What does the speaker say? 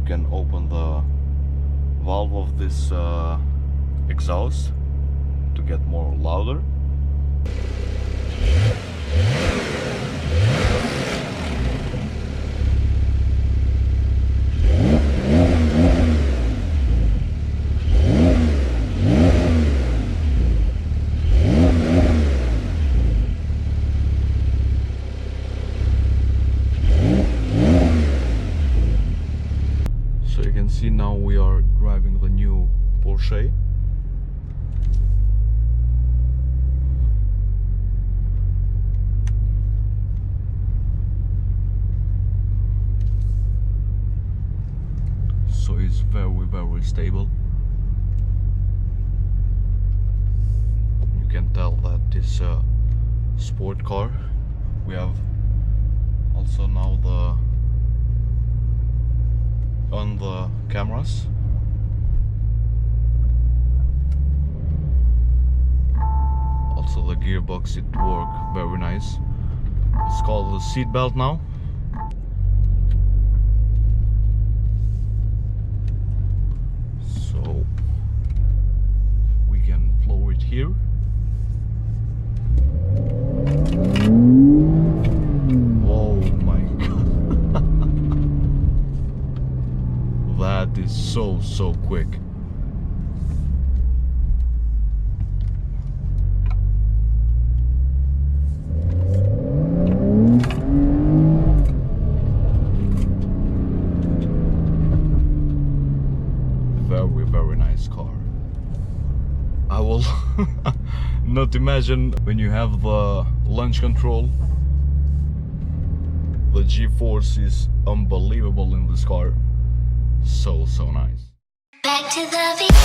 can open the valve of this exhaust to get more louder. So you can see now we are driving the new Porsche. So it's very stable. You can tell that it's a sport car. We have also now on the cameras. Also the gearbox, it works very nice. It's called the seat belt now. So we can floor it here. Oh my god. That is so quick. Very nice car. I will not imagine when you have the launch control. The G-force is unbelievable in this car. So nice. Back to the